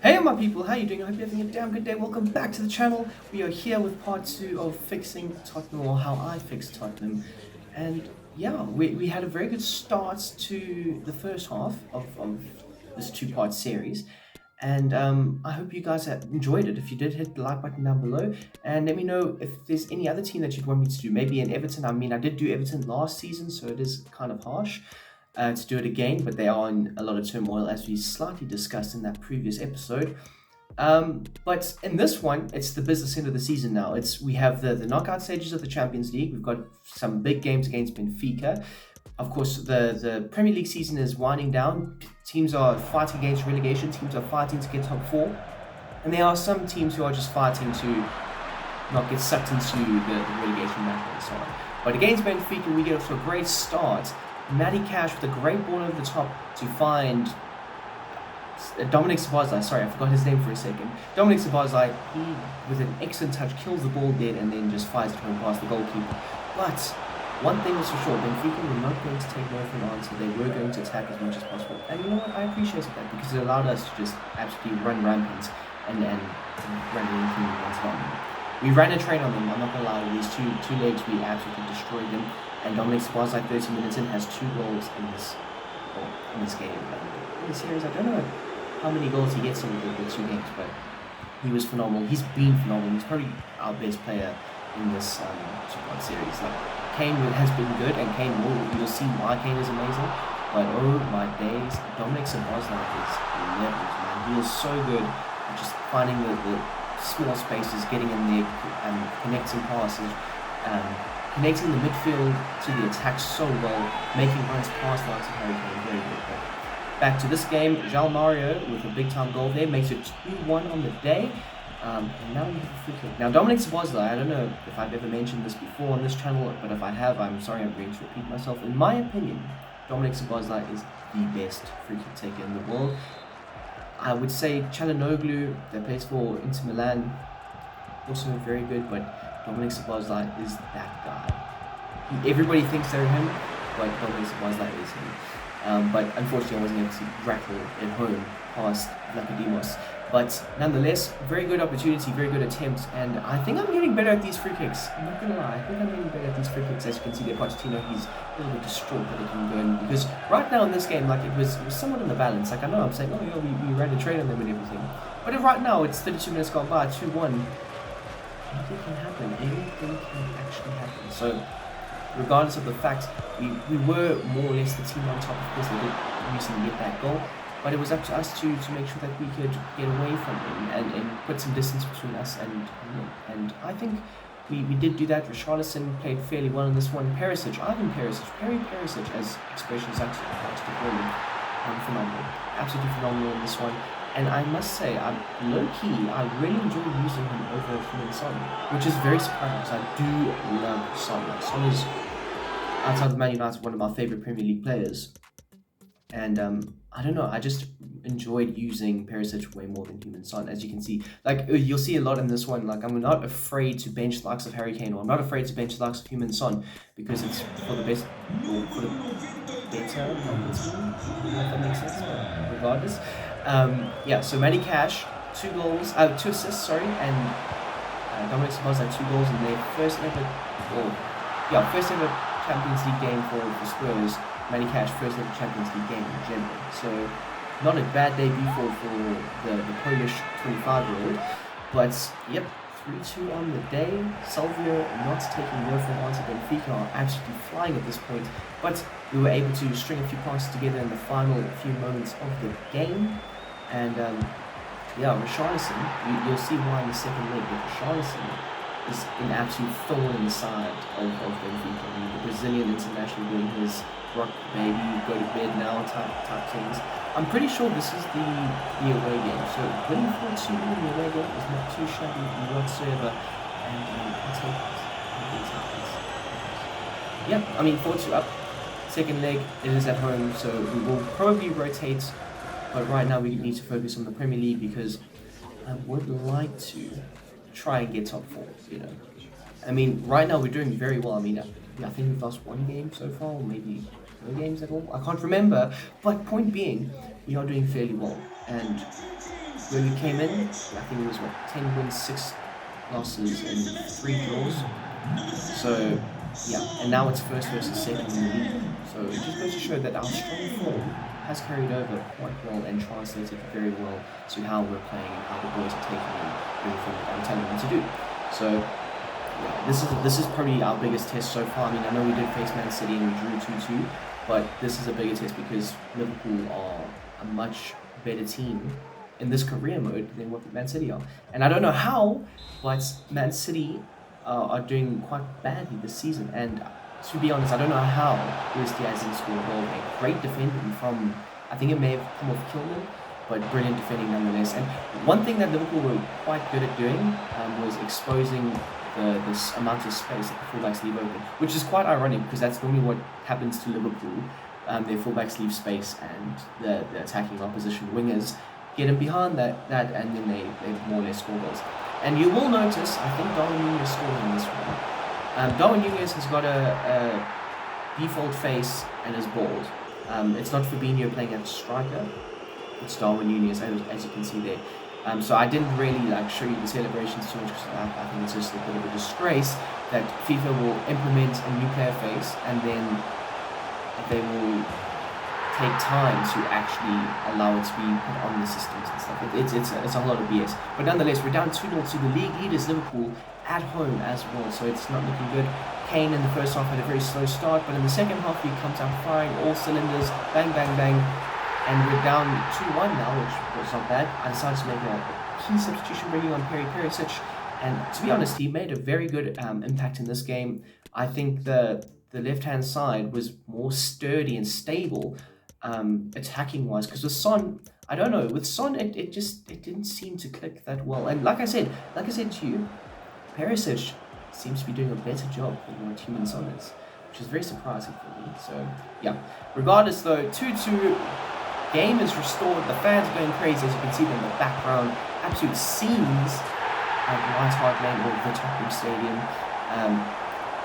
Hey my people, how you doing? I hope you're having a damn good day. Welcome back to the channel. We are here with part 2 of fixing Tottenham, or how I fixed Tottenham. And yeah, we had a very good start to the first half of this two-part series. And I hope you guys have enjoyed it. If you did, hit the like button down below. And let me know if there's any other team that you'd want me to do. Maybe in Everton. I mean, I did do Everton last season, so it is kind of harsh to do it again, but they are in a lot of turmoil, as we slightly discussed in that previous episode. But in this one, it's the business end of the season now. We have the knockout stages of the Champions League. We've got some big games against Benfica. Of course, the Premier League season is winding down. Teams are fighting against relegation. Teams are fighting to get top 4. And there are some teams who are just fighting to not get sucked into the relegation battle and so on. But against Benfica, we get off to a great start. Matty Cash with a great ball over the top to find Dominic Spursy. Sorry, I forgot his name for a second. Dominic Spursy, he with an excellent touch kills the ball dead and then just fires it home past the goalkeeper. But one thing was for sure, Benfica were not going to take no for an answer. They were going to attack as much as possible. And you know what? I appreciated that because it allowed us to just absolutely run rampant and run anything we wanted on them. We ran a train on them, I'm not going to lie. These two legs, we absolutely destroyed them. And Dominic Spursy, 30 minutes in, has 2 goals in this game. In the series, I don't know how many goals he gets in the 2 games, but he was phenomenal. He's been phenomenal. He's probably our best player in this two-part series. Like, Kane has been good, and you'll see why Kane is amazing. But oh my days, Dominic Spursy is levels, man. He is so good at just finding the small spaces, getting in there, connecting passes, connecting the midfield to the attack so well, making runs past Lance and Harry Kane, very good. But back to this game, João Mario with a big time goal there, makes it 2-1 on the day. And now we have a free kick. Now Dominic Spursy, I don't know if I've ever mentioned this before on this channel, but if I have, I'm sorry, I'm going to repeat myself. In my opinion, Dominic Spursy is the best free kick taker in the world. I would say Çalhanoğlu, that plays for Inter Milan, also very good, but Dominic Spursy is that guy. Everybody thinks they're him, but Dominic Spursy is him. But unfortunately, I wasn't able to rattle at home past Lacademos. But nonetheless, very good opportunity, very good attempt, and I think I'm getting better at these free kicks. I'm not gonna lie, I think I'm getting better at these free kicks. As you can see there, Pochettino, he's a little bit distraught that he can go in, because right now in this game, like, it was somewhat in the balance. Like, I know I'm saying, oh yeah, we ran a train on them and everything, but right now it's 32 minutes gone by, 2-1. Anything can happen. Anything can actually happen. So, regardless of the fact, we were more or less the team on top. Of course, they did recently get that goal. But it was up to us to make sure that we could get away from them and put some distance between us and them. And I think we did do that. Richarlison played fairly well in this one. Perry Perisic, as expressions like to call him, phenomenal. Absolutely phenomenal in this one. And I must say, low-key, I really enjoy using him over Kane, Son, which is very surprising because I do love Son. Like, Son is, outside of Man United, one of my favourite Premier League players. And I don't know, I just enjoyed using Perisic way more than Human Son, as you can see. Like, you'll see a lot in this one. Like, I'm not afraid to bench the likes of Harry Kane, or I'm not afraid to bench the likes of Human Son, because it's for the best, or for the better of the team, if that makes sense, but regardless. Yeah, so Matty Cash, 2 assists, and Dominic Spursy had 2 goals in their first ever Champions League game for Spurs. Matty Cash, first ever Champions League game in general. So, not a bad debut for the Polish 25-year-old. But, yep, 3-2 on the day. Salvio not taking no for an answer. Benfica are absolutely flying at this point. But we were able to string a few passes together in the final few moments of the game. And, yeah, Richarlison, you'll see why in the second leg, but Richarlison is an absolute thorn in the side of Benfica. I mean, the Brazilian international doing his rock baby, go to bed now type things. I'm pretty sure this is the away game. So winning 4-2 in the away game is not too shabby whatsoever. And I'll take it. Yeah, I mean 4-2 up. Second leg, it is at home, so we will probably rotate. But right now we need to focus on the Premier League because I would like to try and get top 4, you know. I mean, right now we're doing very well. I mean, I think we've lost 1 game so far, or maybe no games at all. I can't remember. But point being, we are doing fairly well. And when we came in, I think it was 10 wins, 6 losses, and 3 draws. So yeah, and now it's first versus second in the league. So it just goes to show that our strong form has carried over quite well and translated very well to how we're playing and how the boys are taking in everything that I'm telling them to do. So yeah, this is probably our biggest test so far. I mean, I know we did face Man City and we drew 2-2, but this is a bigger test because Liverpool are a much better team in this career mode than what Man City are. And I don't know how, but Man City are doing quite badly this season. And to be honest, I don't know how Luis Diaz didn't score a goal. A great defending from, I think it may have come off Kilman, but brilliant defending nonetheless. And one thing that Liverpool were quite good at doing was exposing this amount of space that the fullbacks leave open, which is quite ironic because that's normally what happens to Liverpool. Their fullbacks leave space and the attacking opposition wingers get in behind that and then they more or less score goals. And you will notice, I think Darwin Núñez scored in this one. Darwin Núñez has got a default face and is bald. It's not Fabinho playing at striker, it's Darwin Núñez, as you can see there. So I didn't really show you the celebrations too much because I think it's just a bit of a disgrace that FIFA will implement a new player face and then they will take time to actually allow it to be put on the systems and stuff. It's a lot of BS. But nonetheless, we're down 2-0 to the league leaders, Liverpool, at home as well. So it's not looking good. Kane in the first half had a very slow start, but in the second half he comes out firing all cylinders, bang, bang, bang. And we're down 2-1 now, which was not bad. I decided to make a key substitution, bringing on Perisic. And to be honest, he made a very good impact in this game. I think the left-hand side was more sturdy and stable, attacking wise, because with Son, I don't know, with Son it didn't seem to click that well. And like I said to you, Perisic seems to be doing a better job than what Human Son is, which is very surprising for me. So yeah, regardless though, 2-2, game is restored, the fans are going crazy as you can see them in the background, absolute scenes at White Hart Lane or the Tottenham Stadium.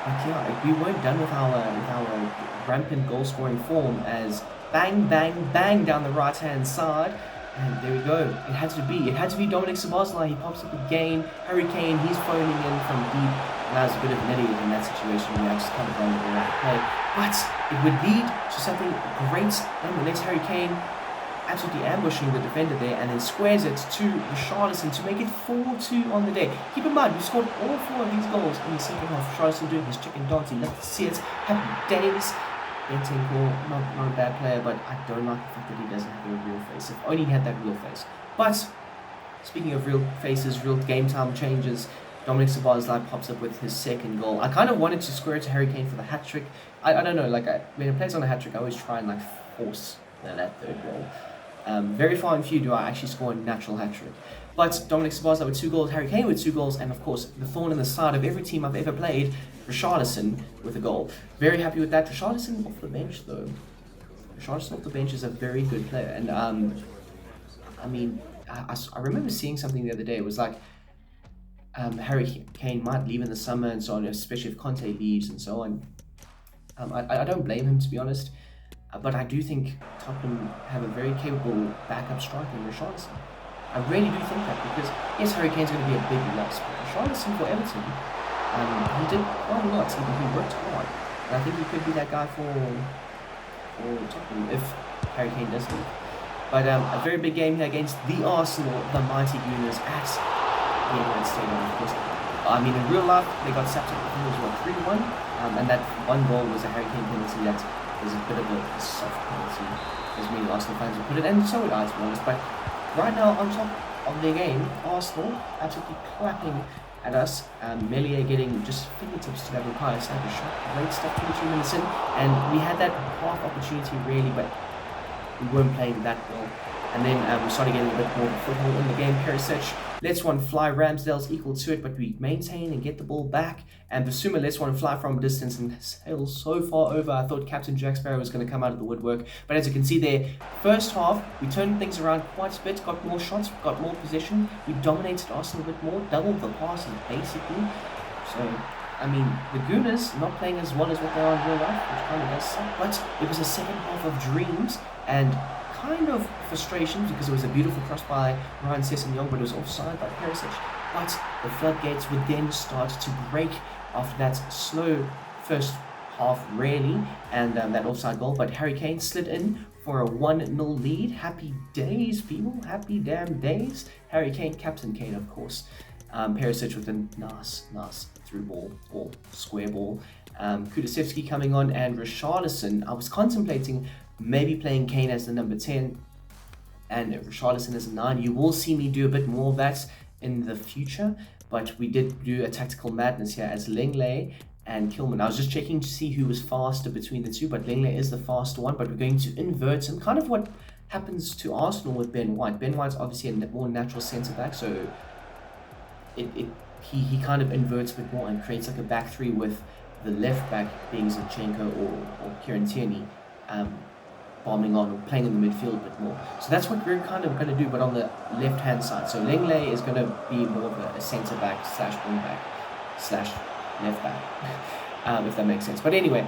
But yeah, we weren't done with our rampant goal scoring form as bang, bang, bang down the right hand side. And there we go. It had to be Dominic Szoboszlai. He pops up again. Harry Kane, he's phoning in from deep. And I was a bit of an idiot in that situation where I just kind of ran the right play. But it would lead to something great. And the next Harry Kane absolutely ambushing the defender there and then squares it to Richarlison to make it 4-2 on the day. Keep in mind, we scored all 4 of these goals in the second half. Richarlison doing his chicken dance. He left to see it. Happy days. Not a bad player, but I don't like the fact that he doesn't have a real face. If only he had that real face. But speaking of real faces, real game time changes, Dominic Szoboszlai pops up with his second goal. I kind of wanted to square it to Harry Kane for the hat trick. I don't know, when a player's on a hat trick, I always try and force that third goal. Very far and few do I actually score a natural hat trick. But Dominic Szoboszlai with 2 goals, Harry Kane with 2 goals, and of course the thorn in the side of every team I've ever played, Richarlison with a goal. Very happy with that. Richarlison off the bench though. Richarlison off the bench is a very good player, and I mean, I remember seeing something the other day. It was Harry Kane might leave in the summer and so on, especially if Conte leaves and so on. I don't blame him, to be honest, but I do think Tottenham have a very capable backup striker in Richarlison. I really do think that, because yes, Harry Kane's going to be a big loss, but Richarlison for Everton, he did quite a lot. He worked hard, and I think he could be that guy for Tottenham if Harry Kane does leave. But a very big game here against the Arsenal, the mighty Gunners at the Emirates Stadium, of course. I mean, in real life, they got sacked up, I think it was 3-1, and that one goal was a Harry Kane penalty that was a bit of a soft penalty, as many Arsenal fans would put it, and so would I, to be honest. But right now, on top of their game, Arsenal absolutely clapping at us. Melia getting just fingertips to that Bukayo Saka shot. Great stuff, 22 minutes in, and we had that half opportunity really, but we weren't playing that well. And then we started getting a bit more foothold in the game. Perisic lets one fly. Ramsdale's equal to it, but we maintain and get the ball back. And Basuma lets one fly from distance and sails so far over. I thought Captain Jack Sparrow was going to come out of the woodwork. But as you can see there, first half, we turned things around quite a bit, got more shots, got more possession. We dominated Arsenal a bit more, doubled the passes basically. So, I mean, the Gunners not playing as well as what they are in real life, which kind of does suck. But it was a second half of dreams, and kind of frustration because it was a beautiful cross by Ryan Sessegnon, but it was offside by Perisic. But the floodgates would then start to break after that slow first half, really, and that offside goal. But Harry Kane slid in for a 1-0 lead. Happy days, people. Happy damn days. Harry Kane, Captain Kane, of course. Perisic with a nice through ball or square ball. Kulusevski coming on, and Richarlison. I was contemplating maybe playing Kane as the number 10 and Richarlison as a 9. You will see me do a bit more of that in the future, but we did do a tactical madness here as Lenglet and Kilman. I was just checking to see who was faster between the two, but Lenglet is the faster one, but we're going to invert him. Kind of what happens to Arsenal with Ben White. Ben White's obviously a more natural centre back, so he kind of inverts a bit more and creates like a back three with the left back being Zinchenko or Kieran Tierney bombing on or playing in the midfield a bit more. So that's what we're kind of going to do, but on the left hand side. So Lenglet is going to be more of a centre back slash wing back slash left back, if that makes sense. But anyway,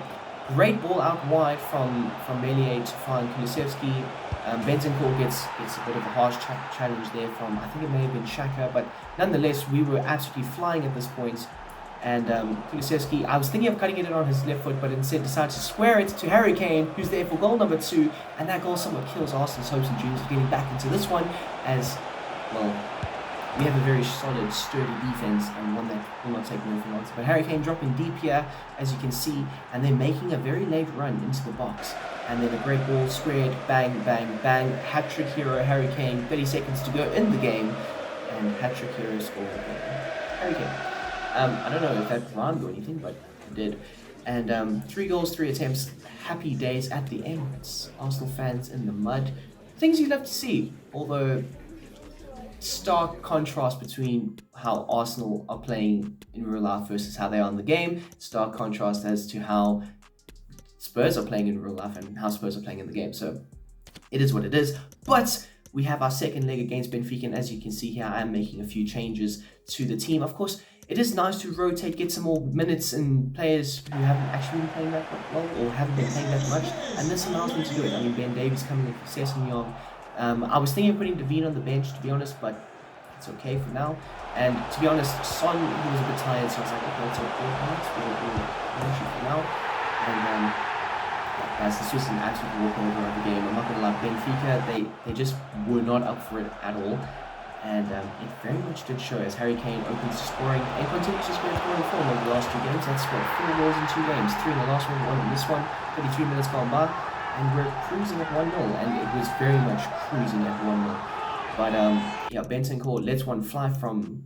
great ball out wide from Meslier to find Kulusevski. Bentancur gets a bit of a harsh challenge there from, I think it may have been Xhaka, but nonetheless, we were absolutely flying at this point. And Kulusevski, I was thinking of cutting it on his left foot, but instead decided to square it to Harry Kane, who's there for goal number 2. And that goal somewhat kills Arsenal's hopes and dreams of getting back into this one, as, well, we have a very solid, sturdy defense and one that will not take no for an answer. But Harry Kane dropping deep here, as you can see, and then making a very late run into the box. And then a great ball squared, bang, bang, bang. Hat-trick hero Harry Kane, 30 seconds to go in the game, and hat-trick hero scored Harry Kane. I don't know if that rhymed or anything, but it did. And 3 goals, 3 attempts. Happy days at the Emirates. Arsenal fans in the mud. Things you'd love to see, although stark contrast between how Arsenal are playing in real life versus how they are in the game. Stark contrast as to how Spurs are playing in real life and how Spurs are playing in the game. So it is what it is. But we have our second leg against Benfica, and as you can see here, I am making a few changes to the team. Of course, it is nice to rotate, get some more minutes in players who haven't actually been playing that well or haven't been playing that much, and this allows me to do it. I mean, Ben Davies coming in for Sessegnon. I was thinking of putting Davine on the bench, to be honest, but it's okay for now. And to be honest, Son, he was a bit tired, so I was like, okay, it's okay for now. And guys, this was an absolute walkover of the game. I'm not going to lie, Benfica, they just were not up for it at all. And it very much did show as Harry Kane opens to scoring and continues to score scoring form over the last 2 games. That's scored 4 goals in 2 games, 3 in the last one, 1 in this one, 33 minutes gone by, and we're cruising at 1-0, and it was very much cruising at 1-0. But yeah, Bentancur lets one fly from,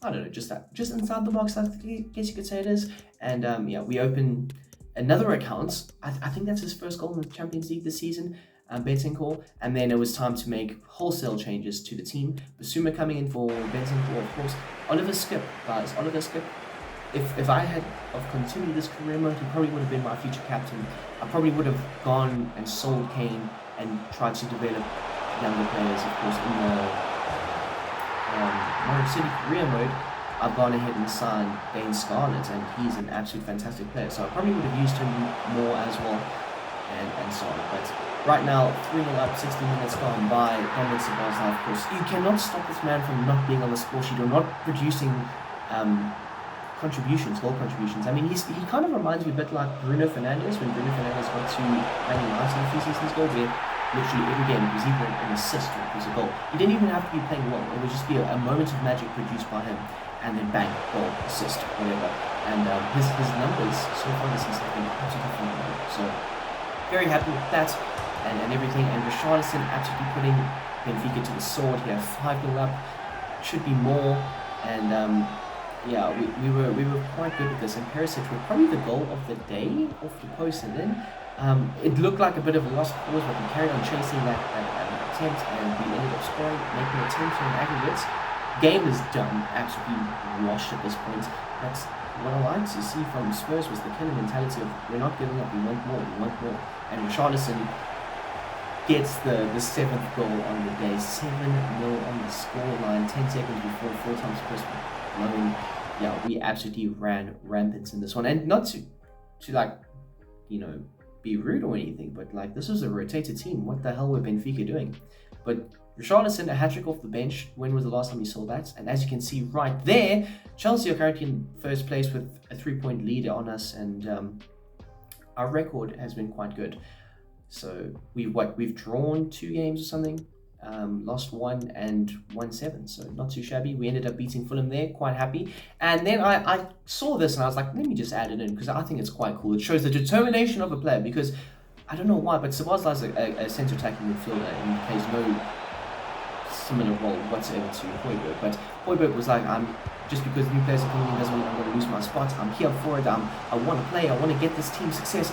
I don't know, just inside the box, I guess you could say it is. And yeah, we open another account. I think that's his first goal in the Champions League this season. Bentancur, and then it was time to make wholesale changes to the team. Basuma coming in for Bentancur, of course. Oliver Skip, guys. Oliver Skip. If I had continued this career mode, he probably would have been my future captain. I probably would have gone and sold Kane and tried to develop younger players. Of course, in the Norwich City career mode, I've gone ahead and signed Dane Scarlett, and he's an absolute fantastic player. So I probably would have used him more as well, and so on. But right now, 3-0 up, 60 minutes gone by. Dominic Sabazna, of course. You cannot stop this man from not being on the score sheet or not producing goal contributions. I mean, he kind of reminds me a bit like Bruno Fernandes when Bruno Fernandes got to Man United a few seasons ago, where literally every game it was either an assist or it was a goal. He didn't even have to be playing well. It would just be a moment of magic produced by him, and then bang, goal, assist, whatever. And his numbers so far this season have been absolutely phenomenal. So very happy with that. And everything, and Richarlison absolutely putting Benfica to the sword here, 5-0 up, should be more, and yeah, we were quite good with this, and Perisic were probably the goal of the day off the post, and then it looked like a bit of a lost cause, but we carried on chasing that attempt, and we ended up scoring, making a 10 in aggregate. Game is done, absolutely washed at this point. That's what I like to see from Spurs, was the killer mentality of we're not giving up, we want more, and Richarlison gets the 7th goal on the day, 7-0 on the scoreline, 10 seconds before 4 times Spurs blown. Yeah, we absolutely ran rampant in this one, and not to like, you know, be rude or anything, but like this was a rotated team. What the hell were Benfica doing? But Richarlison, a hat-trick off the bench. When was the last time you saw that? And as you can see right there, Chelsea are currently in first place with a 3-point lead on us, and our record has been quite good. So we've drawn 2 games or something, lost 1 and won 7. So not too shabby. We ended up beating Fulham there, quite happy. And then I saw this and I was like, let me just add it in because I think it's quite cool. It shows the determination of a player because I don't know why, but Szoboszlai's a centre attacking midfielder and he plays no similar role whatsoever to Højbjerg. But Højbjerg was like, just because new players are coming in doesn't mean I'm going to lose my spot. I'm here for it. I want to play. I want to get this team success.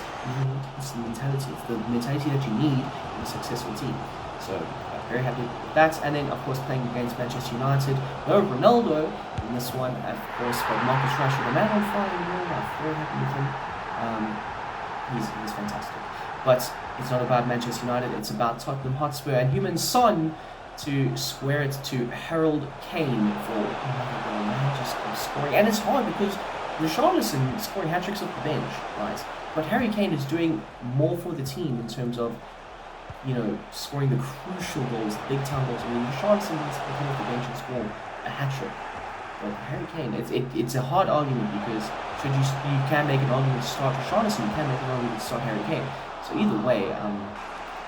It's the mentality. It's the mentality that you need in a successful team. So very happy with that. And then of course playing against Manchester United. No Ronaldo in this one, of course, but Marcus Rashford, the man on fire. I'm very happy with him. He's fantastic. But it's not about Manchester United. It's about Tottenham Hotspur and Heung-min Son to square it to Harold Kane for another goal. Man, just scoring. And it's hard because Richarlison scoring hat-tricks off the bench, right? But Harry Kane is doing more for the team in terms of, scoring the crucial goals, the big-time goals. I mean, Richarlison needs to come off the bench and score a hat-trick. But Harry Kane, it's a hard argument because you can make an argument to start Richarlison, you can make an argument to start Harry Kane. So either way,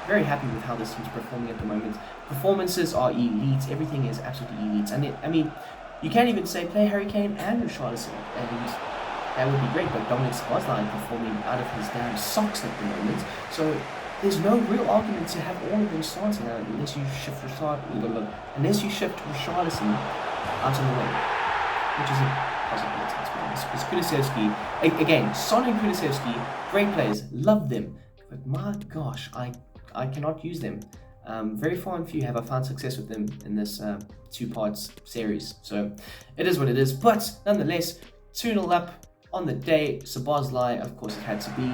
very happy with how this team's performing at the moment. Performances are elite. Everything is absolutely elite. And you can't even say play Harry Kane and Richarlison, and that would be great. But Dominic Szoboszlai performing out of his damn socks at the moment. So there's no real argument to have all of them starting unless you shift Richarlison out of the way, which is a possibility to be honest. Because Kulusevski, again, Son and Kulusevski, great players, love them. But my gosh, I cannot use them. Very far and few have I found success with them in this 2-part series. So it is what it is. But nonetheless, 2-0 up on the day. Szoboszlai, of course, it had to be.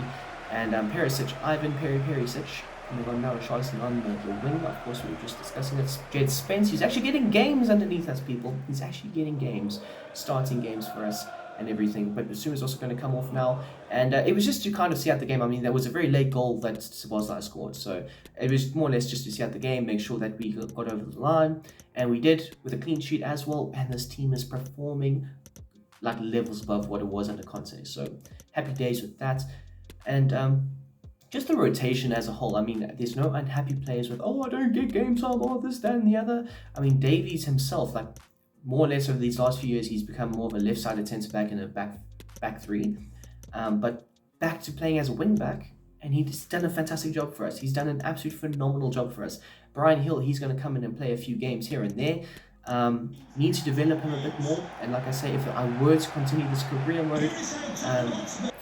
And Perisic, Ivan Perisic. And we've got now Richarlison on the wing. Of course, we were just discussing it. Jed Spence, he's actually getting games underneath us, people. He's actually getting games, starting games for us and everything. But Basuma is also going to come off now. And it was just to kind of see out the game. I mean, there was a very late goal that Szoboszlai scored. So it was more or less just to see out the game, make sure that we got over the line. And we did with a clean sheet as well. And this team is performing like levels above what it was under Conte. So happy days with that. And just the rotation as a whole. I mean, there's no unhappy players with, I don't get game time, this, that, and the other. I mean, Davies himself, like, more or less over these last few years, he's become more of a left-sided centre-back and a back three. But back to playing as a wing-back, and he's done a fantastic job for us. He's done an absolute phenomenal job for us. Brian Hill, he's going to come in and play a few games here and there. Need to develop him a bit more. And like I say, if I were to continue this career mode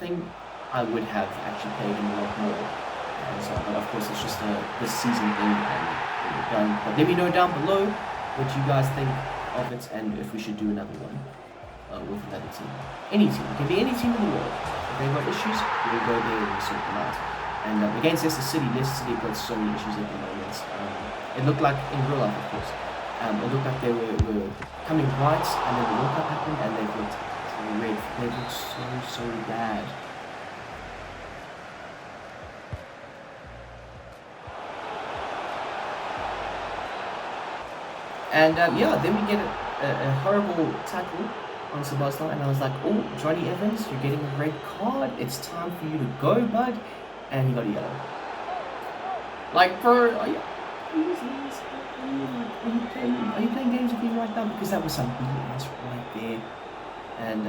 thing, I would have actually played him a lot more. But of course, it's just this season thing. But let me know down below what you guys think of it and if we should do another one with another team. Any team. It can be any team in the world. If they've got issues, we'll go there and we'll sort them out. And against Leicester City have got so many issues at the moment. It looked like, in real life of course, it looked like they were coming right and then the World Cup happened and they looked red. They looked so bad. And then we get a horrible tackle on Szoboszlai, and I was like, oh, Johnny Evans, you're getting a red card. It's time for you to go, bud. And he got a yellow. Like, bro, are you playing games with me right now? Because that was some BS right there. And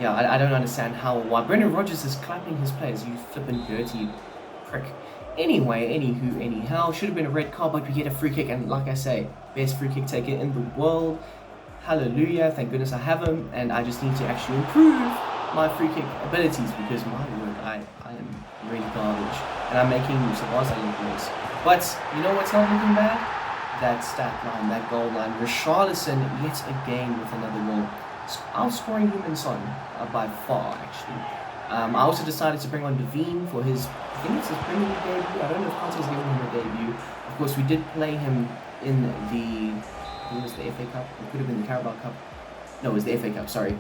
I don't understand why Brendan Rodgers is clapping his players. You flippin' dirty prick. Anyway, anyhow, should have been a red card, but we get a free kick, and like I say, best free kick taker in the world. Hallelujah, thank goodness I have him, and I just need to actually improve my free kick abilities because my word, I am really garbage, and I'm making Szoboszlai look worse. But you know what's not looking bad? That stat line, that goal line. Richarlison yet again with another goal, outscoring Heung-min Son by far actually. I also decided to bring on Devine for his, I think it's his Premier League debut. I don't know if Conte's giving him a debut. Of course, we did play him in the FA Cup. It could have been the Carabao Cup. No, it was the FA Cup, sorry.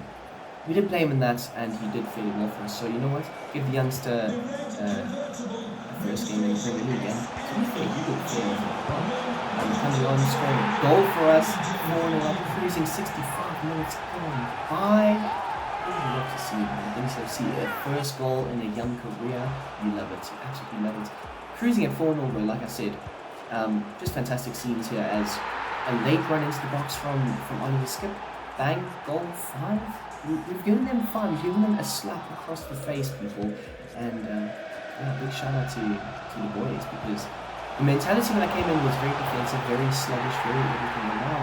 we did play him in that, and he did fairly well for us. So you know what? Give the youngster the first game in the Premier League, and to be fair, he did fairly well. Coming on, scoring a goal for us, 4-0 up, cruising 65 minutes gone by. You love to see it, man. Things to see a first goal in a young career. You love it, absolutely love it. Cruising at 4-0, but like I said, just fantastic scenes here as a late run into the box from Oliver Skip. Bang, goal, 5. We've given them 5. We've given them a slap across the face, people. And big shout out to the boys, because the mentality when I came in was very defensive, very sluggish, very everything. And now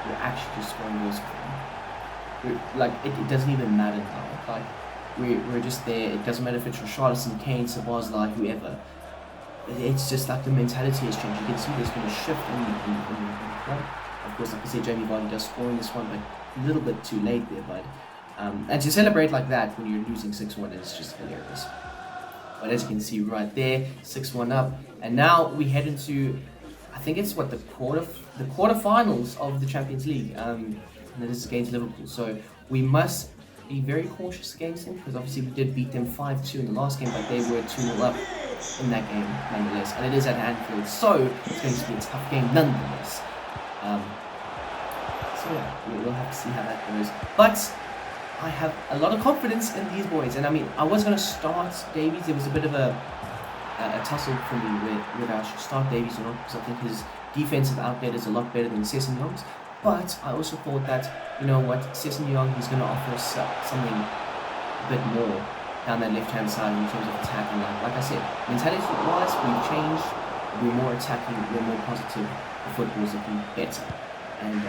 we're actually just scoring goals for them. Like it doesn't even matter now. Like we're just there. It doesn't matter if it's Richarlison, Kane, Sabazla, whoever. It's just like the mentality has changed. You can see there's been a shift in the club. Of course, like I said, Jamie Vardy does score in this one, but a little bit too late there. But and to celebrate like that when you're losing 6-1 is just hilarious. But as you can see right there, 6-1 up, and now we head into, I think it's what the quarterfinals of the Champions League. And this is against Liverpool, so we must be very cautious against them, because obviously we did beat them 5-2 in the last game, but they were 2-0 up in that game nonetheless, and it is at Anfield, so it's going to be a tough game nonetheless. So yeah, we'll have to see how that goes. But I have a lot of confidence in these boys, and I mean, I was going to start Davies. There was a bit of a tussle for me whether I should start Davies or not, because I think his defensive outlet is a lot better than Sessegnon. But I also thought that, you know what, Sessegnon, he's going to offer us something a bit more down that left-hand side in terms of attacking. Like I said, mentality-wise, we've changed. We're more attacking, we're more positive. The football's looking better. And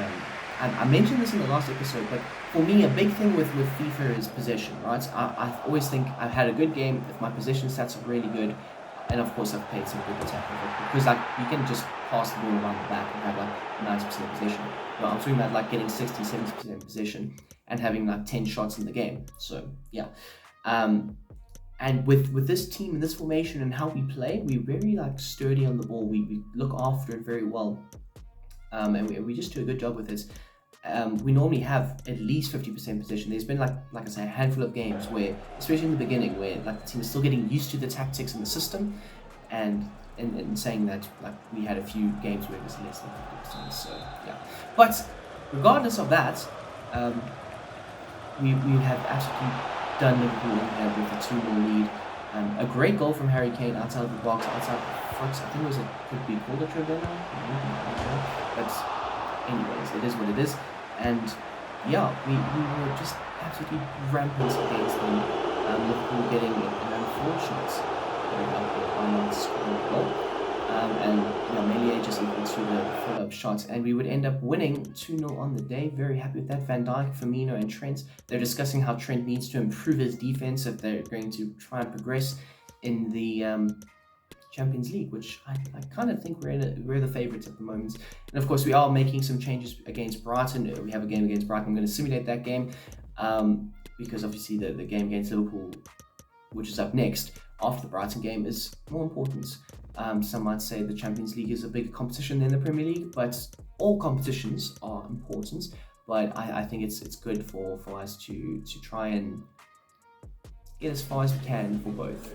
I mentioned this in the last episode, but for me, a big thing with FIFA is possession, right? I always think I've had a good game if my possession stats are really good. And of course, I've played some good attacking football, because like you can just pass the ball around the back and have like 90% possession. But I'm talking about like getting 60-70% possession and having like 10 shots in the game. So yeah, and with this team and this formation and how we play, we're very like sturdy on the ball. We look after it very well, and we just do a good job with this. We normally have at least 50% possession. There's been like I say, a handful of games where, especially in the beginning, where like the team is still getting used to the tactics and the system, and saying that like we had a few games where it was less than 50%. So yeah, but regardless of that, we have absolutely done Liverpool with a 2-0 lead. A great goal from Harry Kane outside of the box, outside the foot. I think could be called a Trevena, but anyways, it is what it is. And yeah, we were just absolutely rampant against them. Liverpool getting an unfortunate final scoring goal. And Melia just equal to the follow-up shots, and we would end up winning 2-0 on the day. Very happy with that. Van Dijk, Firmino, and Trent. They're discussing how Trent needs to improve his defense if they're going to try and progress in the Champions League, which I kind of think we're the favourites at the moment. And of course, we are making some changes against Brighton. We have a game against Brighton. I'm going to simulate that game because obviously the game against Liverpool, which is up next after the Brighton game, is more important. Some might say the Champions League is a bigger competition than the Premier League, but all competitions are important. But I think it's good for us to try and get as far as we can for both.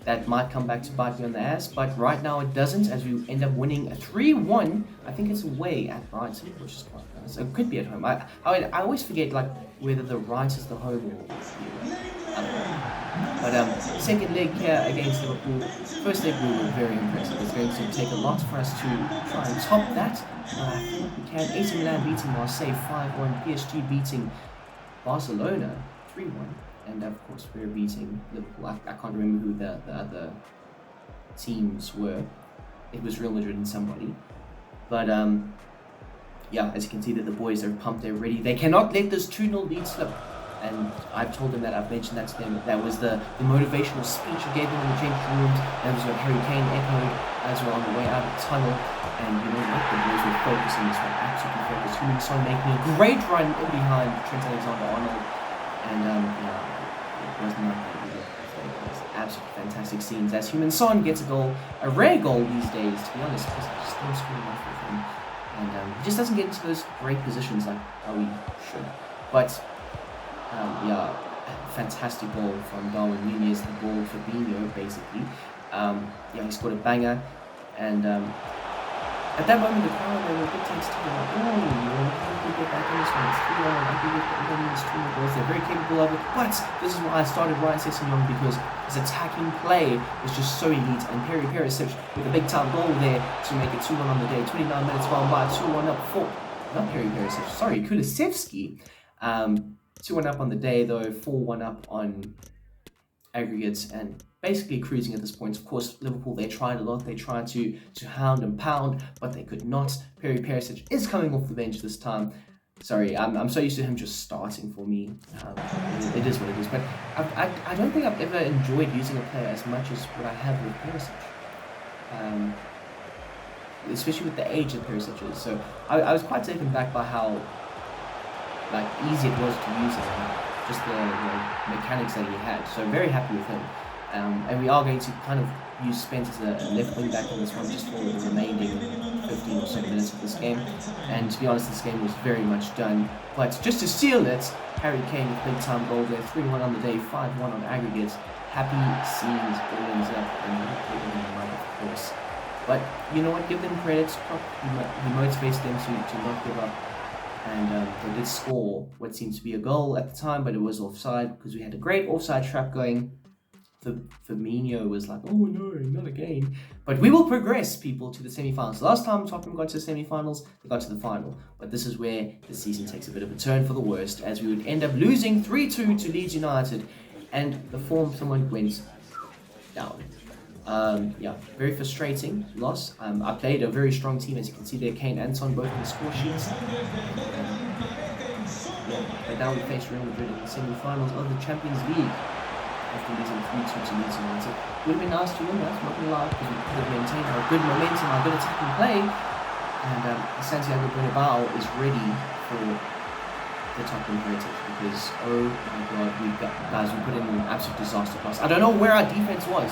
That might come back to bite me on the ass, but right now it doesn't, as we end up winning a 3-1. I think it's away at Brighton, which is quite nice. It could be at home. I always forget like whether the right is the home or the But second leg here against Liverpool. First leg we were very impressive. It's going to take a lot for us to try and top that. I think we can. AC Milan beating Marseille 5-1. PSG beating Barcelona 3-1. And of course we're beating Liverpool. I can't remember who the other teams were. It was Real Madrid and somebody. But yeah, as you can see that the boys are pumped, they're ready. They cannot let this 2-0 lead slip. And I've told them that, I've mentioned that to them. That was the motivational speech I gave them in the changing rooms. That was what Harry Kane echoed as we're on the way out of the tunnel. And you know what? The boys were focusing this one, absolutely focused. Heung-min Son making a great run in behind Trent Alexander-Arnold. And it wasn't like that. It was absolutely fantastic scenes as Heung-min Son gets a goal, a rare goal these days, to be honest, because I just don't score enough with him. And he just doesn't get into those great positions like how he should. But Yeah, fantastic goal from Darwin Nunez, the ball for Fabinho, basically. Yeah, he scored a banger, and at that moment, the crowd, they were a bit tentative. They're like, oh, how can we get back in this one? It's 3-1. I think we can win this 2 goals. They're very capable of it. But this is why I started Ryan Sessegnon, because his attacking play is just so elite. And Perry Perisic with a big time goal there to make it 2-1 on the day. 29 minutes gone by, 2-1 up for, not Perry Perisic, sorry, Kulusevski. 2-1 up on the day, though, 4-1 up on aggregates, and basically cruising at this point. Of course, Liverpool, they tried a lot. They tried to hound and pound, but they could not. Perry Perisic is coming off the bench this time. Sorry, I'm so used to him just starting for me. It is what it is. But I don't think I've ever enjoyed using a player as much as what I have with Perisic. Especially with the age that Perisic is. So I was quite taken back by how easy it was to use him. Just the mechanics that he had. So very happy with him. And we are going to kind of use Spence as a left wing back in this one, just for the remaining 15 or so minutes of this game. And to be honest, this game was very much done. But just to seal it, Harry Kane with big time goal there, 3-1 on the day, 5-1 on aggregates. Happy seeing his all ends up, and right, of course. But you know what? Give them credit. He motivates them to not give up. And they did score what seemed to be a goal at the time, but it was offside because we had a great offside trap going. Firmino was like, oh no, not again. But we will progress, people, to the semi-finals. Last time Tottenham got to the semi-finals, they got to the final. But this is where the season takes a bit of a turn for the worst, as we would end up losing 3-2 to Leeds United, and the form somewhat went down. Yeah, very frustrating loss. I played a very strong team, as you can see there, Kane and Son both in the score sheets. But now we face Real Madrid in the semi-finals of the Champions League after losing 3-2 to Leeds United. Would have been nice to win that, not gonna lie, because we could have maintained our good momentum, our good attacking play. And Santiago Bernabeu is ready for the Tottenham heritage, because oh my god, we put in an absolute disaster class. I don't know where our defense was.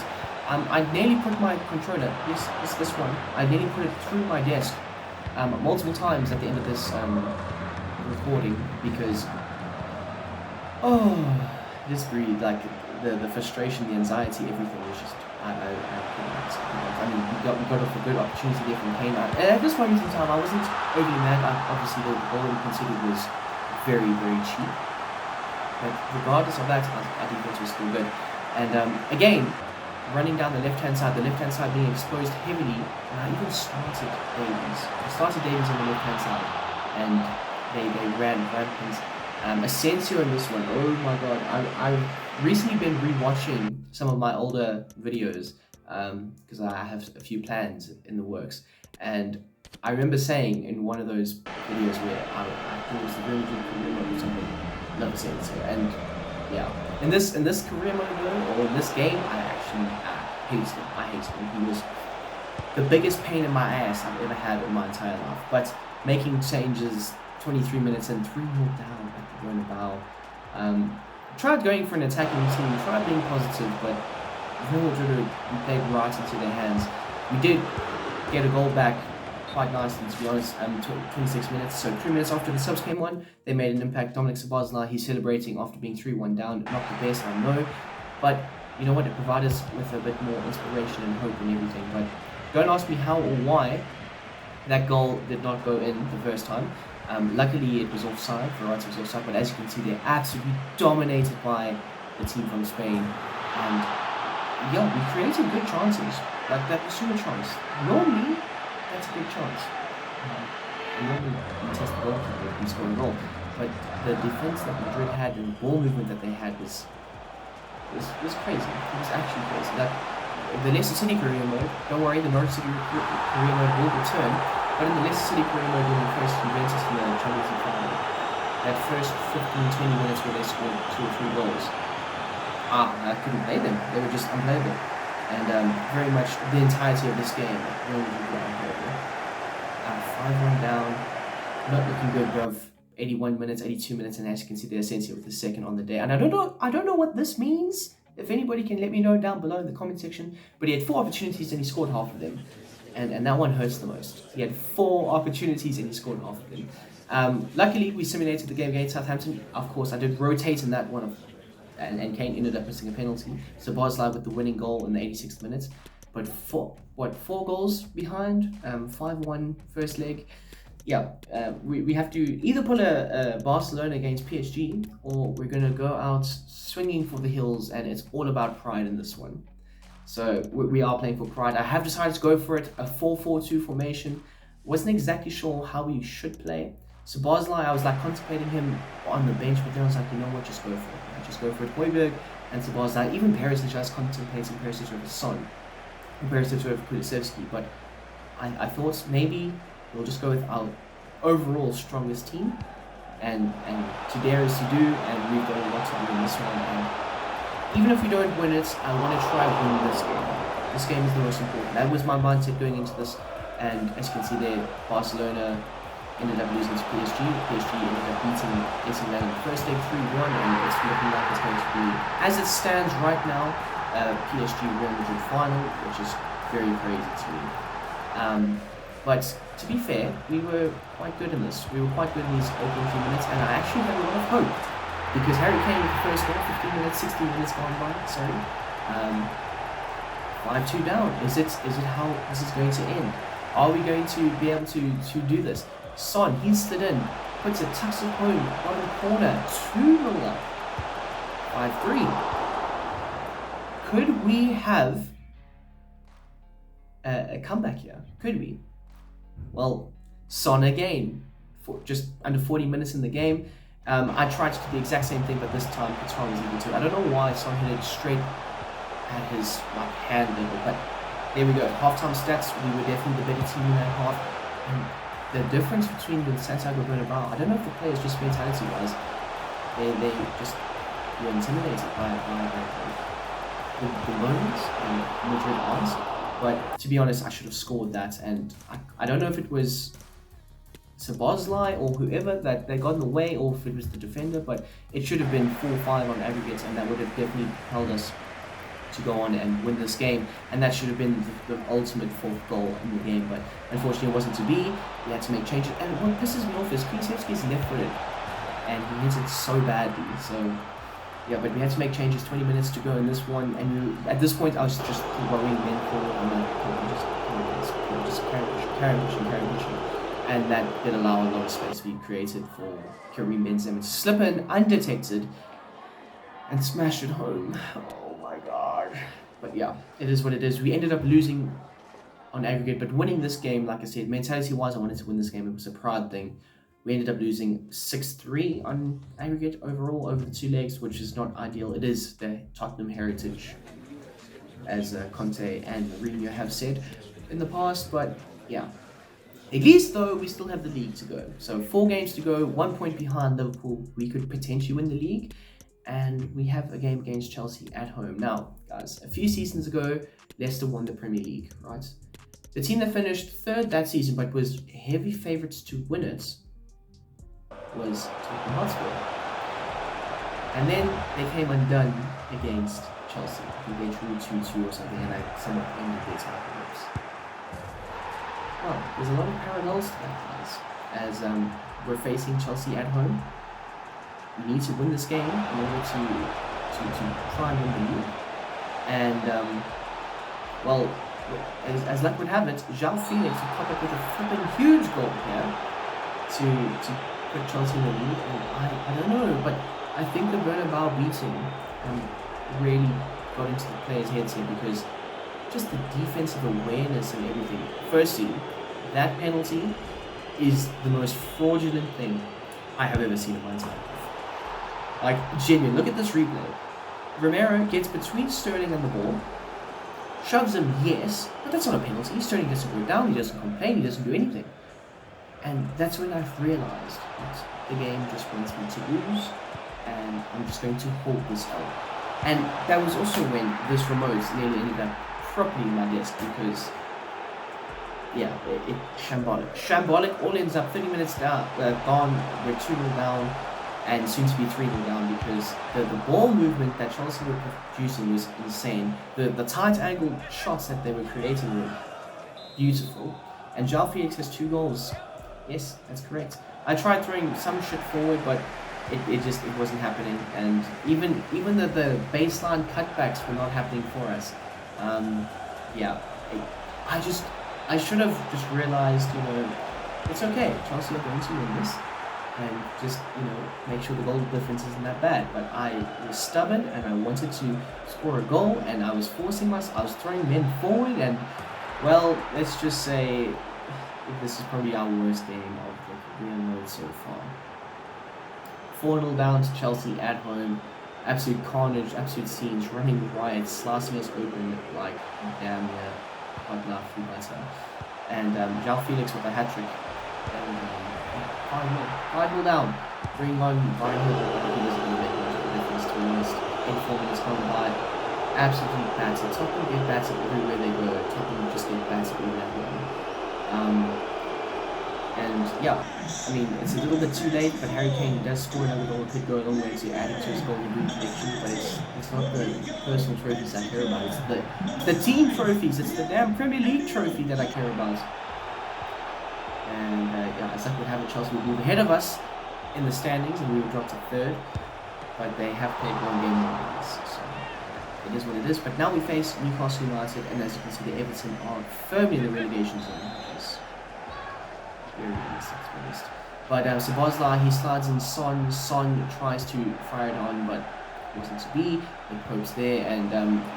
I nearly put my controller, yes, it's this one, I nearly put it through my desk multiple times at the end of this recording, because just breathe, like the frustration, the anxiety, everything was just, I mean, we got off a good opportunity there from Kane. At this moment in time, I wasn't overly mad. Obviously, the goal we considered was very, very cheap, but regardless of that, our defense was still good. And again, running down the left-hand side being exposed heavily, and I even started Davies. I started Davies on the left-hand side, and they ran rampant. Asensio in this one, oh my god, I've recently been rewatching some of my older videos, because I have a few plans in the works, and I remember saying in one of those videos where I thought it was the Real Madrid career mode or something, love Asensio, and yeah, in this career mode though, or in this game, I hated him. I hated him. He was the biggest pain in my ass I've ever had in my entire life. But making changes 23 minutes and 3-0 down at the Bernabeu. Tried going for an attacking team, tried being positive, but Real Madrid, we played right into their hands. We did get a goal back quite nicely, to be honest, 26 minutes. So 3 minutes after the subs came on, they made an impact. Dominic Szoboszlai, he's celebrating after being 3-1 down. Not the best, I know, but you know what, it provided us with a bit more inspiration and hope and everything. But don't ask me how or why that goal did not go in the first time. Luckily, it was offside. Verratti was offside, but as you can see, they're absolutely dominated by the team from Spain. And yeah, we created good chances. Like that Basuma chance. Normally, that's a good chance. Normally, we test the goalkeeper if we score a goal. But the defense that Madrid had and the ball movement that they had was crazy. It was actually crazy. Like the Leicester City career mode, don't worry, the Norwich City career mode will return. But in the Leicester City career mode, when we faced Juventus in the Champions League final, that first 15-20 minutes where they scored 2 or 3 goals, I couldn't play them. They were just unplayable. And very much the entirety of this game, Real Madrid were unplayable. 5-1 down, not looking good, bruv. 81 minutes, 82 minutes, and as you can see, the Asensio with the second on the day. And I don't know what this means. If anybody can let me know down below in the comment section. But he had 4 opportunities and he scored half of them. And that one hurts the most. He had 4 opportunities and he scored half of them. Luckily, we simulated the game against Southampton. Of course, I did rotate in that one, and Kane ended up missing a penalty. So Szoboszlai with the winning goal in the 86th minute. But four goals behind, 5-1 first leg. Yeah, we have to either pull a Barcelona against PSG, or we're going to go out swinging for the hills, and it's all about pride in this one. So we are playing for pride. I have decided to go for it, a 4-4-2 formation. Wasn't exactly sure how we should play. So Szoboszlai, I was like contemplating him on the bench, but then I was like, you know what, just go for it. Just go for it. Højbjerg and Szoboszlai, even Perisic, I was contemplating Perisic over Son, Perisic over Kulusevski, but I thought maybe we'll just go with our overall strongest team, and to dare is to do, and we've got a lot to do in this one. And even if we don't win it, I want to try to win this game. This game is the most important. That was my mindset going into this, and as you can see there, Barcelona ended up losing to PSG. PSG ended up beating AC Milan in the first leg 3-1, and it's looking like it's going to be, as it stands right now, PSG Real Madrid final, which is very crazy to me. But to be fair, we were quite good in this. We were quite good in these opening few minutes, and I actually had a lot of hope, because Harry Kane with the first goal, 15 minutes, 16 minutes gone by, sorry. 5-2 down. Is it how this is going to end? Are we going to be able to do this? Son, he's slid in, puts it, tucks it home, bottom corner, 2-0 up. 5-3. Could we have a comeback here? Could we? Well, Son again, for just under 40 minutes in the game. I tried to do the exact same thing, but this time Qatar was able to. I don't know why Son hit it straight at his hand level, but there we go. Halftime stats, we were definitely the better team in that half. And the difference between the Santiago Bernabeu, I don't know if the players just mentality-wise, they just were intimidated by the moments and Madrid odds. But to be honest, I should have scored that, and I don't know if it was Szoboszlai or whoever that they got in the way, or if it was the defender, but it should have been 4-5 on aggregate, and that would have definitely held us to go on and win this game, and that should have been the ultimate fourth goal in the game, but unfortunately it wasn't to be. We had to make changes, and what pisses me off is Kulusevski is left-footed, and he hits it so badly, so yeah, but we had to make changes, 20 minutes to go in this one, and at this point I was just throwing men forward. I'm like, just carry pushing, and that did allow a lot of space to be created for Karim Benzema to slip in undetected and smash it home. Oh my god. But yeah, it is what it is. We ended up losing on aggregate, but winning this game, like I said, mentality-wise, I wanted to win this game. It was a pride thing. We ended up losing 6-3 on aggregate overall over the two legs, which is not ideal. It is the Tottenham heritage, as Conte and Mourinho have said in the past. But yeah, at least though, we still have the league to go. So 4 games to go, 1 point behind Liverpool. We could potentially win the league, and we have a game against Chelsea at home. Now, guys, a few seasons ago, Leicester won the Premier League, right? The team that finished third that season, but was heavy favourites to win it, was Tottenham Hotspur. And then they came undone against Chelsea. I think they drew 2-2 or something, and I somewhat ended their title hopes. Well, there's a lot of parallels to that, guys. As we're facing Chelsea at home, we need to win this game in order to try and win the league. And well, as luck would have it, João Felix would pop up with a flipping huge goal here to put Chelsea in the lead, and I don't know, but I think the Bernabeu beating really got into the players' heads here, because just the defensive awareness and everything. Firstly, that penalty is the most fraudulent thing I have ever seen in my entire life. Like, genuine, look at this replay. Romero gets between Sterling and the ball, shoves him, yes, but that's not a penalty. Sterling doesn't go down, he doesn't complain, he doesn't do anything. And that's when I've realised that the game just wants me to lose, and I'm just going to hold this out. And that was also when this remote nearly ended up properly in my desk, because, yeah, it shambolic. Shambolic, all ends up 30 minutes down, gone, we're 2-0 down, and soon to be 3-0 down, because the ball movement that Chelsea were producing was insane. The tight angle shots that they were creating were beautiful. And João Felix has 2 goals. Yes, that's correct. I tried throwing some shit forward, but it wasn't happening. And even the baseline cutbacks were not happening for us. Yeah, I should have just realized, it's okay. Chelsea are going to win this, and just make sure the goal difference isn't that bad. But I was stubborn, and I wanted to score a goal, and I was forcing myself. I was throwing men forward, and well, let's just say this is probably our worst game of the career mode so far. 4-0 down to Chelsea at home. Absolute carnage, absolute scenes, running riots, slicing us open like damn near hot laughing butter. And João Felix with a hat-trick. And 5-0 down. Bring on Brian Hill. He wasn't going to make much of a difference, to be honest. 84 minutes gone by. Absolutely battered. Tottenham get battered everywhere they go. Tottenham just get battered all that way. And yeah, I mean, it's a little bit too late, but Harry Kane does score another goal. Could go a long way to adding to his golden boot prediction, but it's not the personal trophies I care about. It's the team trophies. It's the damn Premier League trophy that I care about. And yeah, as luck would have it, Chelsea would move ahead of us in the standings, and we would drop to third. But they have played one game more than us, so it is what it is. But now we face Newcastle United, and as you can see, the Everton are firmly in the relegation zone. Very honest. But Szoboszlai, he slides in Son. Son tries to fire it on, but wasn't to be. The Pope's there, and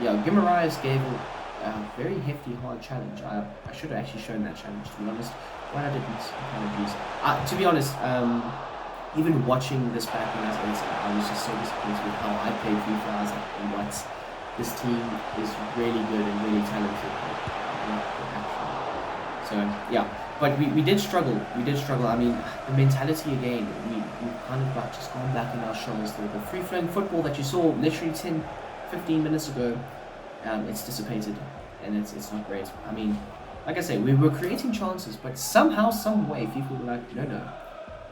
yeah, Guimaraes gave a very hefty, hard challenge. I should have actually shown that challenge, to be honest. Why I didn't? Apologies. To be honest, even watching this back when I was just so disappointed with how I played FIFA. I was like, what? This team is really good and really talented. So yeah. But we did struggle. I mean, the mentality again, we've kind of just gone back in our shells. The free-flowing football that you saw literally 10, 15 minutes ago, it's dissipated, and it's not great. I mean, like I say, we were creating chances, but somehow, some way, people were like, no,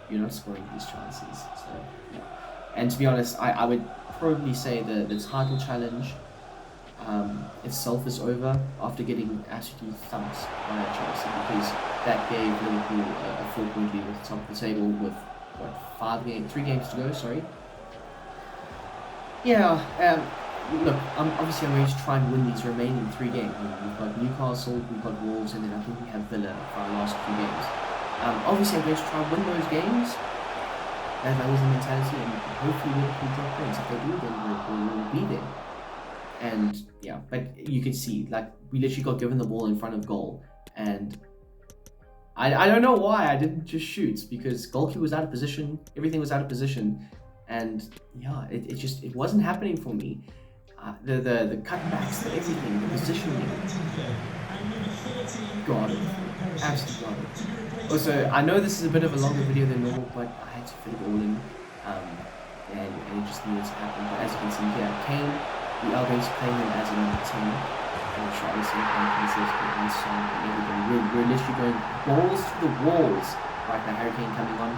you're not scoring these chances. So, yeah. And to be honest, I would probably say the title challenge itself is over after getting absolutely thumped by Chelsea, because that gave Liverpool a 4-point lead at the top of the table with 3 games to go. Sorry. Yeah. Look, obviously I'm going to try and win these remaining 3 games. We've got Newcastle, we've got Wolves, and then I think we have Villa for our last 2 games. Obviously I'm going to try and win those games. That was the mentality, and hopefully Liverpool drop points. If they do, then Liverpool will be there. And yeah, but you could see, like, we literally got given the ball in front of goal, and I don't know why I didn't just shoot, because goalkeeper was out of position, everything was out of position, and yeah, it wasn't happening for me. The cutbacks, everything, the positioning, God, absolutely God. Also, I know this is a bit of a longer video than normal, but I had to fit it all in, and it just needed to happen. But as you can see here, Kane, we are going to play him as a number 10. And Charlison and Son and everybody. We're literally going balls to the walls right now. Harry Kane coming on.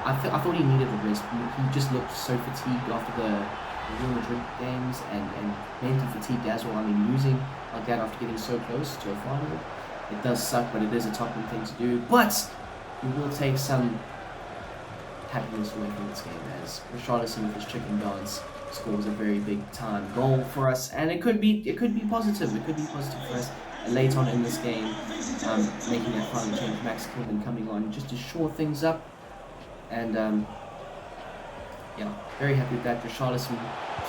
I thought he needed a rest. He just looked so fatigued after the Real Madrid games, and mentally fatigued as well. I mean, losing like that after getting so close to a final, it does suck, but it is a Tottenham thing to do. But we will take some happiness away from this game, as Richarlison with his chicken dance scores a very big time goal for us, and it could be positive. It could be positive for us late on in this game, making that final change. Max Kilman coming on just to shore things up, and yeah, very happy with that. Richarlison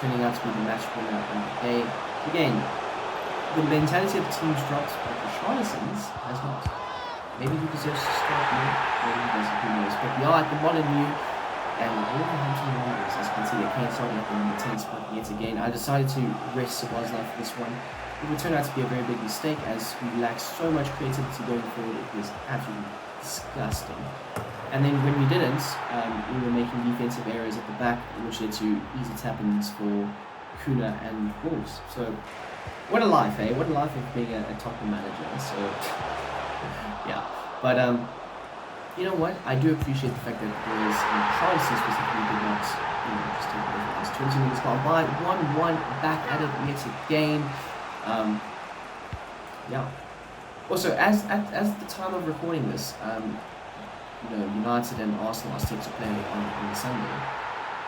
turning out to be the match winner on the day. Again, the mentality of the team's dropped, but Richarlison's has not. Maybe he deserves to start more, maybe he doesn't, who knows. But we are at the Molineux, and Wolverhampton Wanderers, as you can see, they came starting at the number 10 spot yet again. I decided to rest Szoboszlai for this one. It would turn out to be a very big mistake, as we lacked so much creativity going forward. It was absolutely disgusting. And then when we didn't, we were making defensive errors at the back, which led to easy tap-ins for Kuna and Wolves. So, what a life, eh? What a life of being a Tottenham manager. So, yeah. But, you know what? I do appreciate the fact that there was Charlison specifically did not, just take away from us. 20 minutes gone by, 1-1, back at it yet again. Yeah. Also, as the time of recording this, United and Arsenal are set to play on Sunday.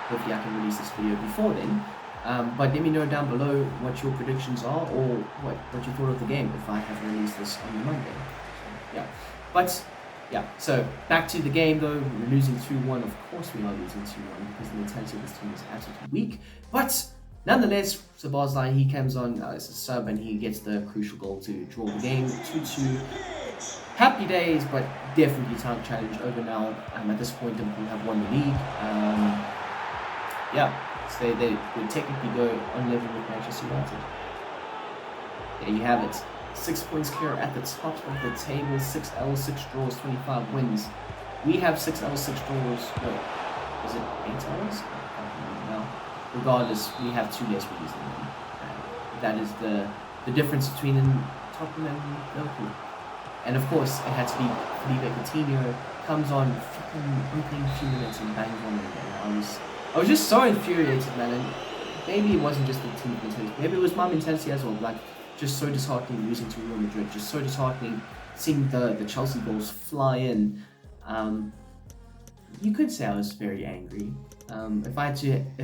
Hopefully I can release this video before then. But let me know down below what your predictions are, or what you thought of the game if I have released this on Monday. So back to the game though. We're losing 2-1. Of course we are losing 2-1 because the mentality of this team is absolutely weak. But nonetheless, Spursy, he comes on as a sub and he gets the crucial goal to draw the game 2-2. Happy days, but definitely time challenge over now. At this point, Liverpool have won the league. So they would technically go on level with Manchester United. There you have it. 6 points clear at the top of the table. 6 L's, 6 draws, 25 wins. We have 6 L's, 6 draws. No, is it 8 L's? I can't remember now. Regardless, we have 2 less wins than them. That is the difference between Tottenham and Liverpool. And of course, it had to be Felipe Coutinho. Comes on fucking opening few minutes and bangs on it again. I was just so infuriated, man. And maybe it wasn't just the team mentality. Maybe it was my mentality as well. Like, just so disheartening losing to Real Madrid. Just so disheartening seeing the Chelsea goals fly in. You could say I was very angry. If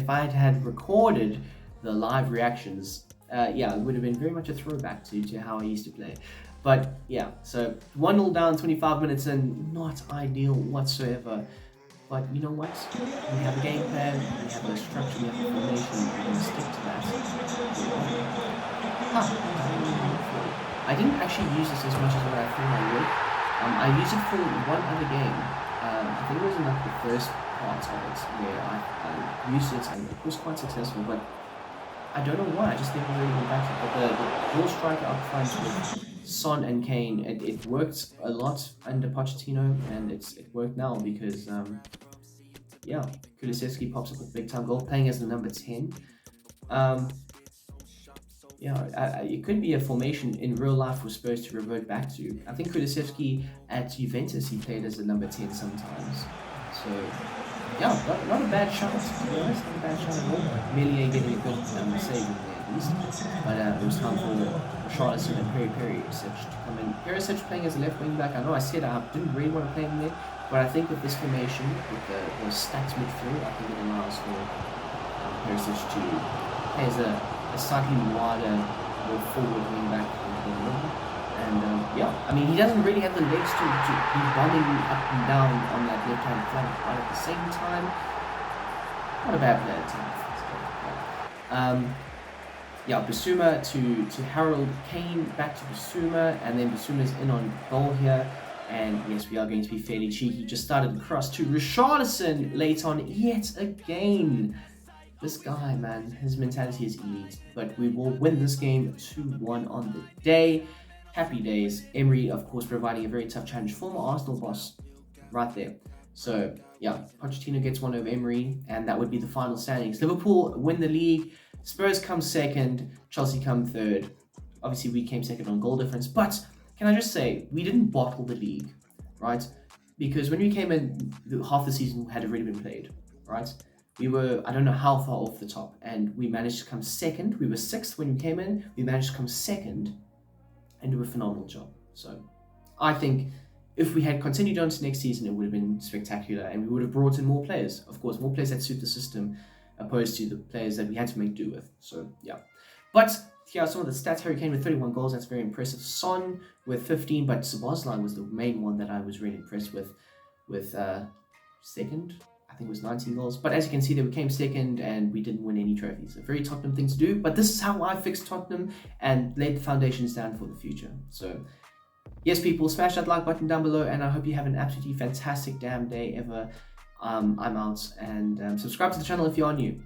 I had recorded the live reactions, it would have been very much a throwback to how I used to play. But yeah, so 1-0 down, 25 minutes in, not ideal whatsoever. But you know what? We have a game plan, we have a structure, we have a formation, we're going to stick to that. I didn't actually use this as much as what I thought I would. I used it for one other game. I think it was in like the first part of it where I used it and it was quite successful, but I don't know why, I just never really went back to it. But the dual striker up front with Son and Kane, it worked a lot under Pochettino, and it worked now because Kulusevski pops up with a big time goal, playing as the number 10. It could be a formation in real life we're supposed to revert back to. I think Kulusevski at Juventus, he played as the number 10 sometimes. So not a bad shot, to be honest, not a bad shot at all. Melia getting a good save in there at least. But it was time for Richarlison and Perisic to come in. Perisic playing as a left wing back. I know I said I didn't really want to play him there, but I think with this formation, with the stacked midfield, I think it allows for Perisic to play as a slightly wider, more forward wing back in the middle. And he doesn't really have the legs to be bombing up and down on that left hand flank, but at the same time, not a bad player to Bissouma to Harold, Kane back to Bissouma, and then Bissouma's in on goal here. And yes, we are going to be fairly cheeky. Just started the cross to Richarlison late on yet again. This guy, man, his mentality is elite. But we will win this game 2-1 on the day. Happy days. Emery, of course, providing a very tough challenge. Former Arsenal boss right there. So, Pochettino gets one over Emery, and that would be the final standings. Liverpool win the league. Spurs come second. Chelsea come third. Obviously, we came second on goal difference. But can I just say, we didn't bottle the league, right? Because when we came in, half the season had already been played, right? We were, I don't know how far off the top, and we managed to come second. We were 6th when we came in. We managed to come second and do a phenomenal job. So I think if we had continued on to next season, it would have been spectacular, and we would have brought in more players. Of course, more players that suit the system, opposed to the players that we had to make do with. So yeah. But here are some of the stats. Harry Kane with 31 goals. That's very impressive. Son with 15, but Szoboszlai was the main one that I was really impressed with second. I think it was 19 goals. But as you can see, they came second and we didn't win any trophies. A very Tottenham thing to do. But this is how I fixed Tottenham and laid the foundations down for the future. So yes, people, smash that like button down below, and I hope you have an absolutely fantastic damn day ever. I'm out, and subscribe to the channel if you are new.